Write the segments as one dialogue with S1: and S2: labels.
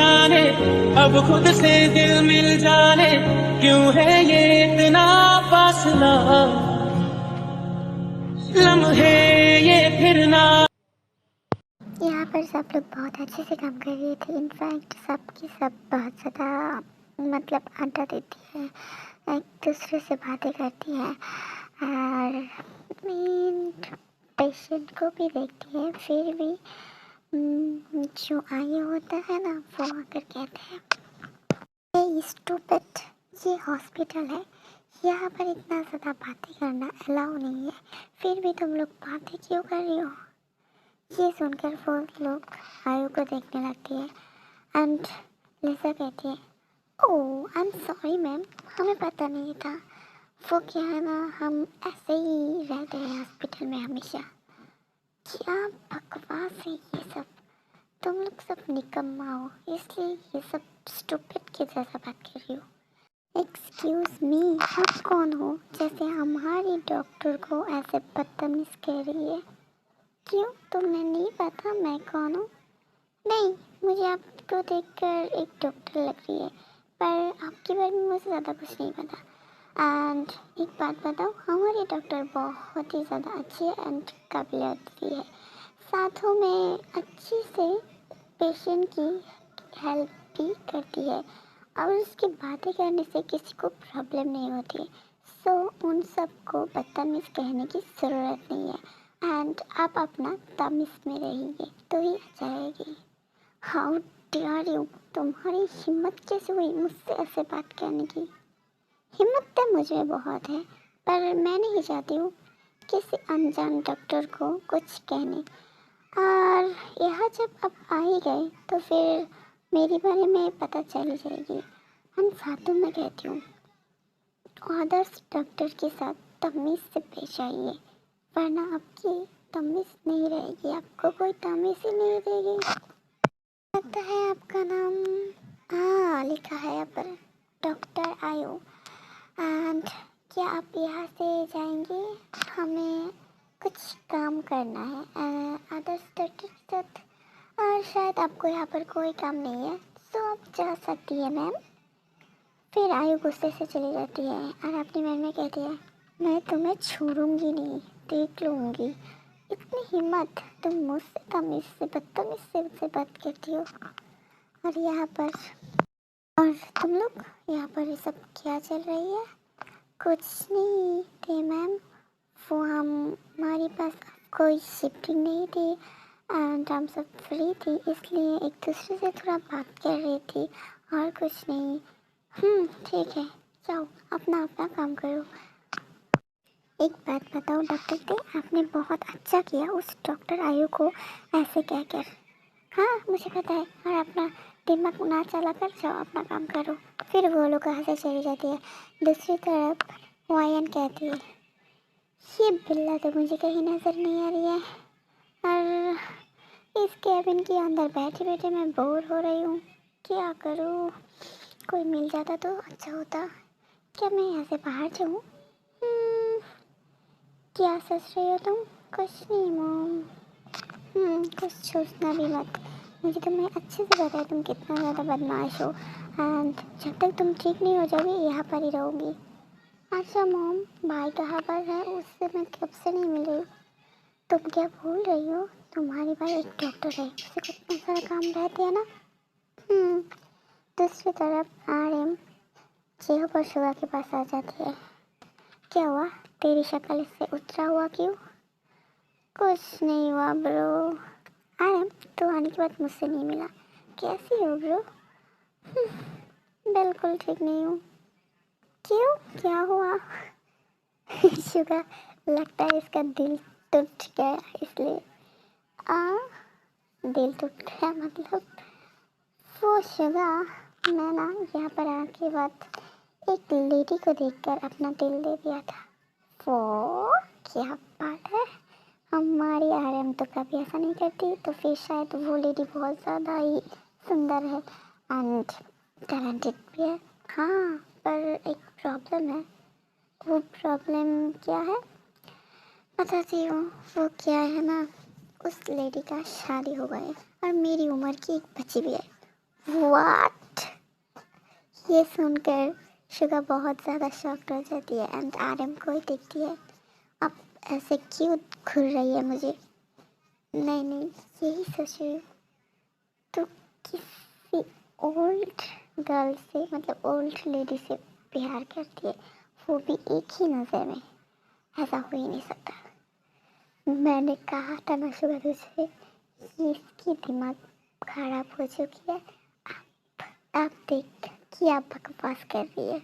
S1: जाने, अब खुद से दिल मिल जाने, क्यों है ये इतना फासला, लम्हे ये फिर ना।
S2: यहाँ पर सब लोग बहुत अच्छे से काम कर रहे थे। इनफैक्ट सबकी सब बहुत ज़्यादा मतलब अड्डा देती है, एक दूसरे से बातें करती है और पेशेंट को भी देखती है। फिर भी जो आगे होता है ना वो आकर कहते हैं, ये स्टूपिड, ये हॉस्पिटल है, यहाँ पर इतना ज़्यादा बातें करना अलाउ नहीं है, फिर भी तुम लोग बातें क्यों कर रही हो। ये सुनकर वो लोग आयु को देखने लगती है एंड लिसा कहती है, ओह आई एम सॉरी मैम, हमें पता नहीं था। वो क्या है ना, हम ऐसे ही रहते हैं हॉस्पिटल में हमेशा। क्या बकवास है ये सब, तुम लोग सब निकम्मा हो, इसलिए ये सब स्टूपिड के जैसा बात कर रही हो। एक्सक्यूज़ मी, आप कौन हो जैसे हमारी डॉक्टर को ऐसे बदतमीज कह रही है। क्यों, तुम्हें नहीं पता मैं कौन हूँ? नहीं, मुझे आपको देखकर एक डॉक्टर लग रही है, पर आपके बारे में मुझे ज़्यादा कुछ नहीं पता। एंड एक बात बताओ, हमारी डॉक्टर बहुत ही ज़्यादा अच्छी है एंड काबिलियत भी है, साथों में अच्छी से पेशेंट की हेल्प भी करती है और उसकी बातें करने से किसी को प्रॉब्लम नहीं होती। सो उन सबको बदतमीज़ कहने की ज़रूरत नहीं है एंड आप अपना तमीज़ में रहेंगे तो ही अच्छा रहेगी। हाउ डेयर यू, तुम्हारी हिम्मत कैसे हुई मुझसे ऐसे बात करने की। हिम्मत तो मुझे बहुत है, पर मैं नहीं चाहती हूँ किसी अनजान डॉक्टर को कुछ कहने। और यहाँ जब आप आ ही गए तो फिर मेरे बारे में पता चल जाएगी। हम साथों में कहती हूँ, अदर्स डॉक्टर के साथ तमीज़ से पेश आइए, वरना आपकी तमीज़ नहीं रहेगी, आपको कोई तमीज़ ही नहीं देगी। लगता है आपका नाम, हाँ लिखा है यहाँ पर, डॉक्टर आयु। एंड क्या आप यहाँ से जाएंगे? हमें कुछ काम करना है अदर्स डॉक्टर के साथ, और शायद आपको यहाँ पर कोई काम नहीं है, तो आप जा सकती है मैम। फिर आयु गुस्से से चली जाती है और अपनी मन में कहती है, मैं तुम्हें छोड़ूंगी नहीं, देख लूँगी। इतनी हिम्मत, तुम मुझसे तमीज़ से बदतमीज़ से मुझसे बात करती हो। और यहाँ पर, और तुम लोग यहाँ पर ये सब क्या चल रही है? कुछ नहीं थे मैम, वो हमारे पास कोई शिफ्टिंग नहीं थी एंड हम सब फ्री थी, इसलिए एक दूसरे से थोड़ा बात कर रही थी और कुछ नहीं। ठीक है, जाओ अपना अपना काम करो। एक बात बताओ डॉक्टर थे, आपने बहुत अच्छा किया उस डॉक्टर आयु को ऐसे कहकर। हाँ मुझे पता है, और अपना दिमाग ना चला कर जाओ अपना काम करो। फिर वो लोग कहाँ से चली जाती है। दूसरी तरफ वायन कहती है, ये बिल्ला तो मुझे कहीं नज़र नहीं आ रही है और इस कैबिन के अंदर बैठे बैठे मैं बोर हो रही हूँ, क्या करूँ? कोई मिल जाता तो अच्छा होता। क्या मैं यहाँ से बाहर जाऊँ? क्या सोच रही हो तुम? कुछ नहीं मॉम। कुछ सोचना भी मत, मुझे तुम्हें अच्छे से पता है तुम कितना ज़्यादा बदमाश हो एंड जब तक तुम ठीक नहीं हो जाओगी यहाँ पर ही रहोगी। अच्छा मॉम, भाई कहाँ पर है? उससे मैं कब से नहीं मिल रही। तुम क्या भूल रही हो, तुम्हारे भाई एक डॉक्टर है, उसे कितना सारा काम रहते हैं ना। दूसरी तरफ आरएम चेहरे पर शुआ के पास आ जाती है। क्या हुआ, तेरी शक्ल इससे उतरा हुआ क्यों? कुछ नहीं हुआ ब्रो। आरएम, तो आने के बाद मुझसे नहीं मिला, कैसी हो ब्रो? बिल्कुल ठीक नहीं हूँ। क्यों, क्या हुआ? शुगा, लगता है इसका दिल टूट गया इसलिए। दिल टूट गया मतलब? वो शुगा, मैं ना यहाँ पर आने के बाद एक लेडी को देखकर अपना दिल दे दिया था। वो क्या बात है, हमारी आरएम तो कभी ऐसा नहीं करती, तो फिर शायद वो लेडी बहुत ज़्यादा ही सुंदर है एंड टैलेंटेड भी है। हाँ, पर एक प्रॉब्लम है। वो प्रॉब्लम क्या है? बताती हूँ। वो क्या है ना, उस लेडी का शादी हो गया है और मेरी उम्र की एक बच्ची भी है। व्हाट? ये सुनकर शुगा बहुत ज़्यादा शॉक्ड हो जाती है एंड आरएम को ही देखती है। अब ऐसे क्यों घूर रही है मुझे? नहीं नहीं, यही सोच रही हूँ। तो किसी ओल्ड गर्ल से, मतलब ओल्ड लेडी से प्यार करती है, वो भी एक ही नज़र में। ऐसा हो ही नहीं सकता। मैंने कहा था ना शुगर तुझसे, इसकी दिमाग खराब हो चुकी है। आप देख क्या बकवास कर रही है।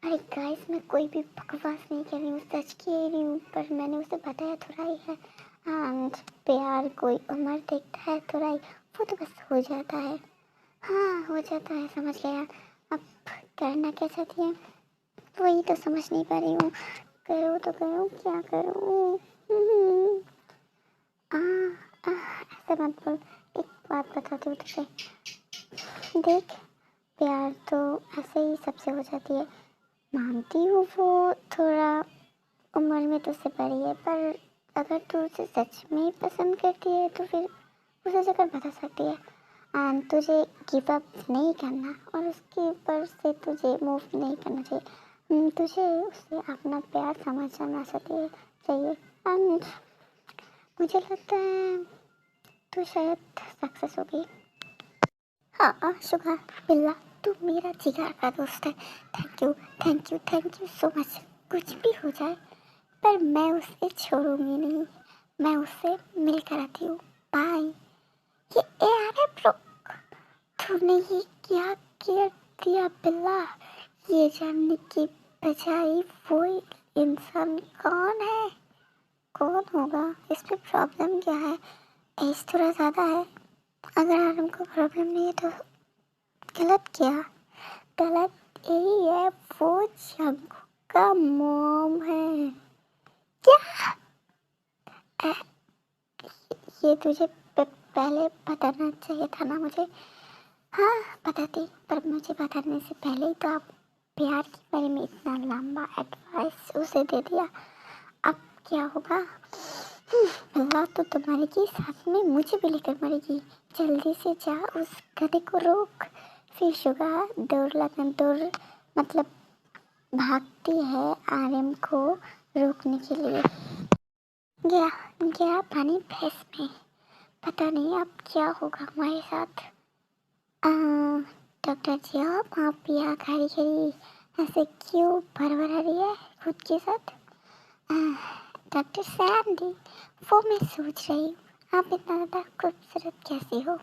S2: अरे गाइस, मैं कोई भी बकवास नहीं कर रही हूँ, सच कह रही हूँ। पर मैंने उसे बताया थोड़ा ही है। एंड प्यार कोई उम्र देखता है थोड़ा ही, वो तो बस हो जाता है। हाँ हो जाता है, समझ गया। अब करना क्या चाहती है वही तो समझ नहीं पा रही हूँ। करूँ तो करूँ, क्या करूँ? ऐसे मत बोल। एक बात बताती हूँ तुझे, देख प्यार तो ऐसे ही सबसे हो जाती है। मानती हूँ वो थोड़ा उम्र में तुझसे बड़ी है, पर अगर तू उसे सच में ही पसंद करती है तो फिर उसे जगह बता सकती है। एंड तुझे गिव अप नहीं करना और उसके ऊपर से तुझे मूव नहीं करना चाहिए। तुझे उसे अपना प्यार समझना चाहिए। एंड मुझे लगता है तू शायद सक्सेस होगी। हाँ शुगा बिल्ला, तू मेरा जिगर का दोस्त है। Thank you so much. कुछ भी हो जाए पर मैं उसे छोड़ूंगी नहीं। मैं उससे मिलकर आती हूँ। बाय। ये अरे ब्रो, तूने ये क्या कर दिया बिल्ला? ये जानने की बजाय वो इंसान कौन है? कौन होगा? इसमें प्रॉब्लम क्या है? एज थोड़ा ज़्यादा है। अगर आरम को प्रॉब्लम नहीं है तो गलत क्या? गलत यही है, वो जंगू का मॉम है। क्या? अ, ये तुझे पहले बताना चाहिए था ना मुझे। हाँ बताती, पर मुझे बताने से पहले ही तो आप प्यार के बारे में इतना लंबा एडवाइस उसे दे दिया। अब क्या होगा? अल्लाह तो तुम्हारी साथ में मुझे भी लेकर मरेगी। जल्दी से जा, उस गधे को रोक। फिर शुगा दौड़ मतलब भागती है आरएम को रोकने के लिए। गया पानी भैंस में। पता नहीं अब क्या होगा हमारे साथ। डॉक्टर जी, आप यहाँ खड़ी खड़ी ऐसे क्यों भरभरा रही है खुद के साथ? डॉक्टर सैंडी, वो मैं सोच रही हूँ आप इतना ज़्यादा खूबसूरत कैसी हो?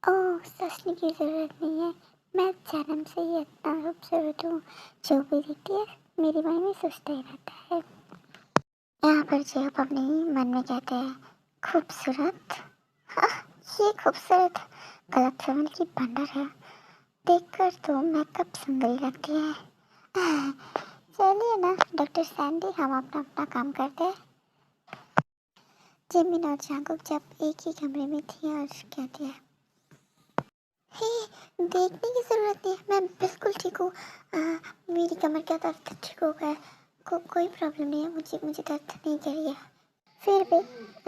S2: ओह सोचने की ज़रूरत नहीं है, मैं जन्म से ही इतना खूबसूरत हूँ। जो भी दिखती है मेरे मन में सोचता ही रहता है। यहाँ पर जो आप अपने मन में कहते हैं खूबसूरत, हाँ, ये खूबसूरत गलतफहमी की भंडार है। देखकर तो मेकअप सुंदरी लगती है। चलिए ना डॉक्टर सैंडी, हम अपना अपना काम करते हैं। जिमिन और जांगुक जब एक ही कमरे में थी और कहती है, हे देखने की ज़रूरत नहीं है, मैं बिल्कुल ठीक हूँ। मेरी कमर का दर्द ठीक हो गया। कोई प्रॉब्लम नहीं है, मुझे दर्द नहीं कर रही है। फिर भी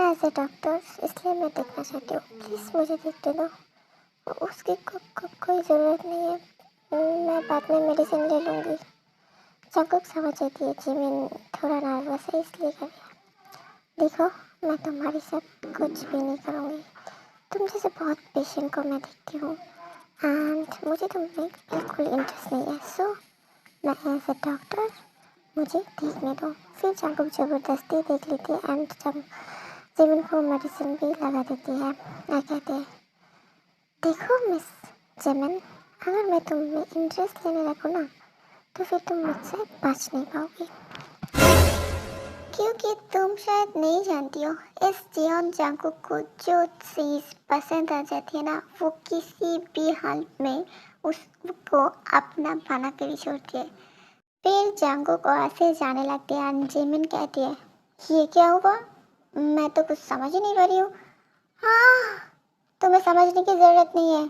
S2: एज ए डॉक्टर इसलिए मैं देखना चाहती हूँ, प्लीज़ मुझे देखते दो। उसकी कोई ज़रूरत नहीं है, मैं बाद में मेडिसिन ले लूँगी। जांगुक समझ जाती है जिमिन थोड़ा नर्वस है इसलिए कर रही है। देखो मैं तुम्हारे साथ कुछ भी नहीं करूँगी। तुम जैसे बहुत पेशेंट को मैं देखती हूँ एंड मुझे तुम में बिल्कुल इंटरेस्ट नहीं है। सो मैं एज ए डॉक्टर मुझे देखने दो। फिर जांगुक ज़बरदस्ती देख लेती है एंड जब जिमिन को मेडिसिन भी लगा देती है। मैं कहते हैं, देखो मिस जिमिन, अगर मैं तुम में इंटरेस्ट लेने लगूँ ना तो फिर तुम मुझसे बच नहीं पाओगी, क्योंकि तुम शायद नहीं जानती हो इस जियोन जांगुक को जो चीज़ पसंद आ जाती है ना, वो किसी भी हालत में उसको अपना बना कर ही छोड़ती है। फिर जांगुक और ऐसे जाने लगती है एंड जिमिन कहती है, ये क्या हुआ? मैं तो कुछ समझ ही नहीं पा रही हूँ। हाँ तुम्हें समझने की ज़रूरत नहीं है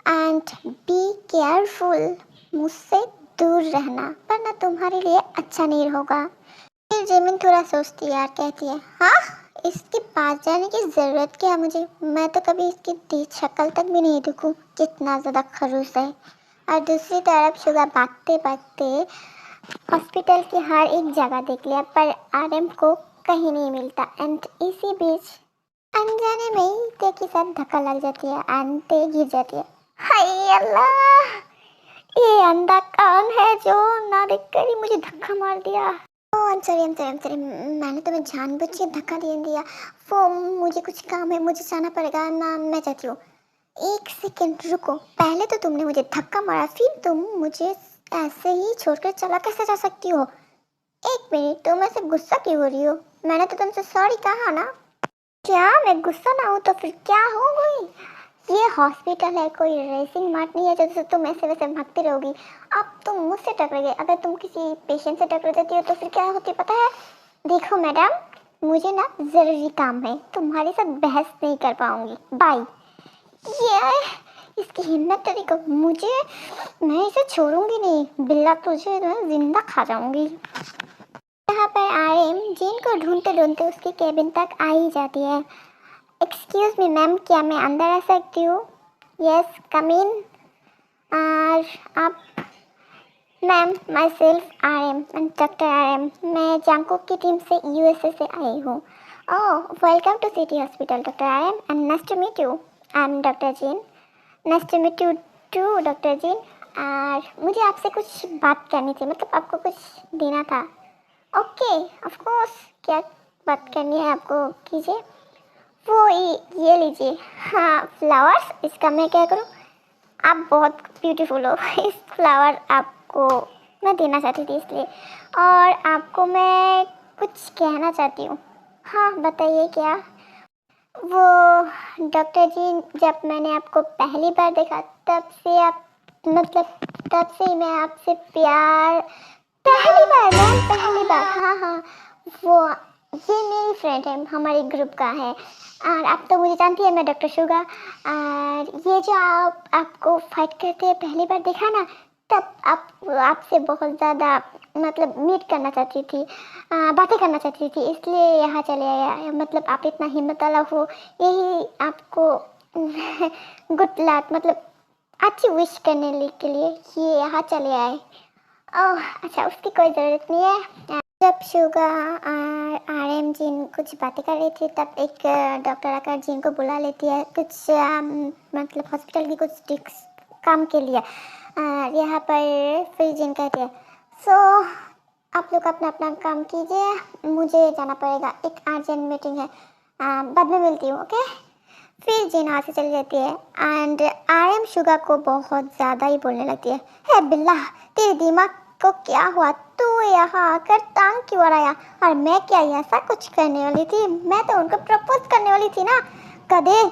S2: एंड बी केयरफुल, मुझसे दूर रहना वरना तुम्हारे लिए अच्छा नहीं होगा। फिर जिमिन थोड़ा सोचती है और कहती है, हाँ इसके पास जाने की ज़रूरत क्या है मुझे? मैं तो कभी इसकी शक्ल तक भी नहीं देखूं, कितना ज़्यादा खड़ूस है। और दूसरी तरफ शुगर भागते भागते हॉस्पिटल की हर एक जगह देख लिया, पर आरएम को कहीं नहीं मिलता। एंड इसी बीच अनजाने में ही ते के साथ धक्का लग जाती है एंड ते गिर जाती है। हाय अल्लाह, ये अंधा कौन है जो ना देख कर ही मुझे धक्का मार दिया? ओह I'm sorry, मैंने तुम्हें जानबूझ के धक्का दे दिया। वो मुझे कुछ काम है, मुझे जाना पड़ेगा ना, मैं जाती हूँ। एक सेकंड रुको, पहले तो तुमने मुझे धक्का मारा, फिर तुम मुझे ऐसे ही छोड़कर चला कैसे जा सकती हो? एक मिनट, तुम ऐसे गुस्सा क्यों हो रही हो? मैंने तो तुमसे सॉरी कहा ना। क्या मैं गुस्सा ना हूँ तो फिर क्या हो गई? ये हॉस्पिटल है, कोई रेसिंग मार्ट नहीं है जैसे तुम ऐसे वैसे भागती रहोगी। अब तुम मुझसे टकरा गए, अगर तुम किसी पेशेंट से टकरा जाती हो तो फिर क्या होती पता है? देखो मैडम, मुझे ना ज़रूरी काम है, तुम्हारे साथ बहस नहीं कर पाऊंगी, बाय। ये इसकी हिम्मत देखो मुझे, मैं इसे छोड़ूंगी नहीं, बिल्ला तुझे मैं जिंदा खा जाऊंगी। यहाँ पर आरएम जिन को ढूंढते ढूंढते उसके केबिन तक आ ही जाती है। एक्सक्यूज मी मैम, क्या मैं अंदर आ सकती हूँ? Yes come in. और आप? Ma'am myself RM and doctor RM, मैं जांगकुक की टीम से यूएसए से आई हूँ। Oh welcome to city hospital doctor RM and nice to meet you. I am doctor Jin. Nice to meet you too doctor Jin. और मुझे आपसे कुछ बात करनी थी, मतलब आपको कुछ देना था। ओके ऑफ कोर्स, क्या बात करनी है आपको, कीजिए। वो ये लीजिए। हाँ फ्लावर्स, इसका मैं क्या करूँ? आप बहुत ब्यूटीफुल हो, इस फ्लावर आपको मैं देना चाहती थी इसलिए। और आपको मैं कुछ कहना चाहती हूँ। हाँ बताइए क्या? वो डॉक्टर जी, जब मैंने आपको पहली बार देखा तब से आप, मतलब तब से ही मैं आपसे प्यार। पहली बार मैम, पहली बार? हाँ हाँ, वो ये मेरी फ्रेंड है, हमारे ग्रुप का है। और आप तो मुझे जानती है, मैं डॉक्टर शुगा। और ये जो आपको फाइट करते हैं पहली बार देखा ना, तब आपसे बहुत ज़्यादा मतलब मीट करना चाहती थी, बातें करना चाहती थी, इसलिए यहाँ चले आया। मतलब आप इतना हिम्मत वाला हो, यही आपको गुड लक, मतलब अच्छी विश करने के लिए ये यहाँ चले आए। ओह अच्छा, उसकी कोई ज़रूरत नहीं है। जब शुगा और आरएम जिन कुछ बातें कर रही थी तब एक डॉक्टर आकर जिन को बुला लेती है कुछ मतलब हॉस्पिटल की कुछ काम के लिए। यहाँ पर फिर जिन कहती है, सो आप लोग अपना अपना काम कीजिए, मुझे जाना पड़ेगा, एक अर्जेंट मीटिंग है, बाद में मिलती हूँ ओके। फिर जिन वहाँ से चली जाती है एंड आरएम शुगा को बहुत ज़्यादा ही बोलने लगती है, हे बिल्ला तेरे दिमाग को क्या हुआ, तू यहाँ आकर टांग क्यों आया? और मैं क्या ऐसा कुछ करने वाली थी? मैं तो उनको प्रपोज करने वाली थी ना, गधे।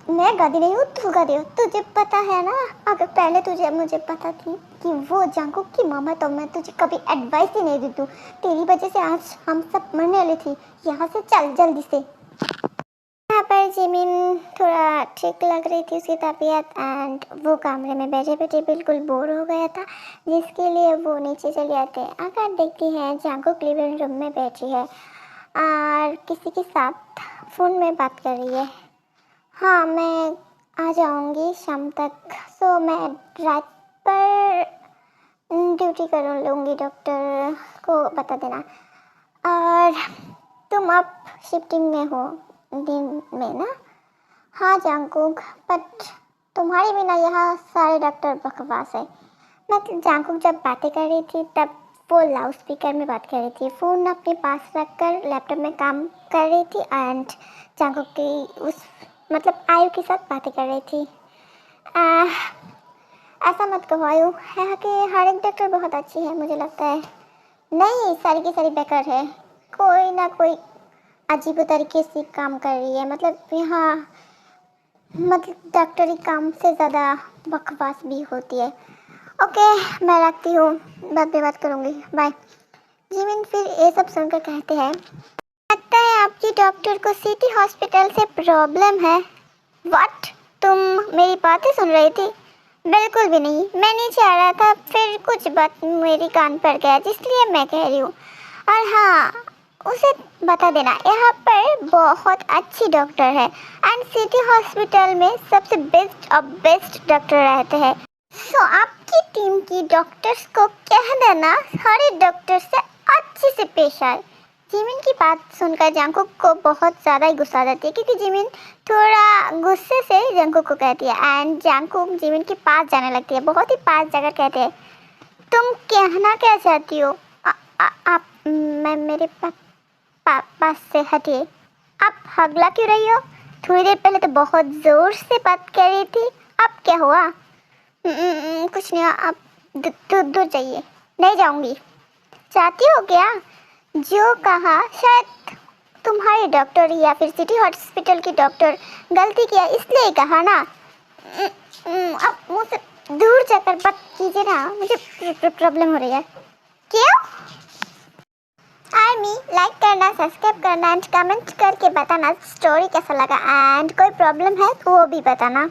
S2: मैं गधी नहीं हूँ, तू गधी हो, तुझे पता है ना। अगर पहले तुझे मुझे पता थी कि वो जांगकुक की मामा, तो मैं तुझे कभी एडवाइस ही नहीं देती। तेरी वजह से आज हम सब मरने वाले थे। यहाँ से चल जल्दी से। यहाँ पर जिमिन थोड़ा ठीक लग रही थी उसकी तबीयत एंड वो कमरे में बैठे बैठे बिल्कुल बोर हो गया था, जिसके लिए वो नीचे चले आते हैं। अगर देखती हैं जांगकुक लिविंग रूम में बैठी है और किसी के साथ फ़ोन में बात कर रही है। हाँ मैं आ जाऊँगी शाम तक, सो मैं रात पर ड्यूटी कर लूँगी, डॉक्टर को बता देना। और तुम अब शिफ्टिंग में हो दिन में ना? हाँ जांगकुक, बट तुम्हारे बिना यहाँ सारे डॉक्टर बकवास है। मतलब जांगकुक जब बातें कर रही थी तब वो लाउड स्पीकर में बात कर रही थी, फ़ोन अपने पास रखकर लैपटॉप में काम कर रही थी एंड जांगकुक की उस मतलब आयु के साथ बातें कर रही थी। ऐसा मत कहो आयु, यहाँ के हर एक डॉक्टर बहुत अच्छी है मुझे लगता है। नहीं, सारी की सारी बेकार है, कोई ना कोई अजीब तरीके से काम कर रही है। मतलब यहाँ मतलब डॉक्टरी काम से ज़्यादा बकवास भी होती है। ओके मैं रखती हूँ, बाद में बात करूँगी, बाय। जिमिन फिर ये सब सुनकर कहते हैं, लगता है आपकी डॉक्टर को सिटी हॉस्पिटल से प्रॉब्लम है। व्हाट? तुम मेरी बातें सुन रही थी? बिल्कुल भी नहीं, मैं नीचे आ रहा था, फिर कुछ बात मेरी कान पर गया, जिसलिए मैं कह रही हूँ। और हाँ, उसे बता देना यहाँ पर बहुत अच्छी डॉक्टर है एंड सिटी हॉस्पिटल में सबसे बेस्ट ऑफ बेस्ट डॉक्टर रहते हैं। सो आपकी टीम की डॉक्टर्स को कह देना हर एक डॉक्टर से अच्छे से पेश आए। जिमिन की बात सुनकर जंगकुक को बहुत ज़्यादा ही गुस्सा आ जाती है क्योंकि जिमिन थोड़ा गुस्से से जंगकुक को कहती है एंड जंगकुक जिमिन के पास जाने लगती है, बहुत ही पास जाकर कहते हैं तुम कहना क्या चाहती हो? आप मैं मेरे पास से हटिए। आप हगला क्यों रही हो? थोड़ी देर पहले तो बहुत ज़ोर से बात कर रही थी, अब क्या हुआ? कुछ नहीं, आप दूर जाइए। नहीं जाऊंगी। चाहती हो क्या? जो कहा शायद तुम्हारे डॉक्टर या फिर सिटी हॉस्पिटल की डॉक्टर गलती किया इसलिए कहा ना। अब मुझसे दूर जाकर बात कीजिए ना, मुझे प्रॉब्लम हो रही है। क्यों? आर्मी लाइक करना, सब्सक्राइब करना एंड कमेंट करके बताना स्टोरी कैसा लगा एंड कोई प्रॉब्लम है तो वो भी बताना।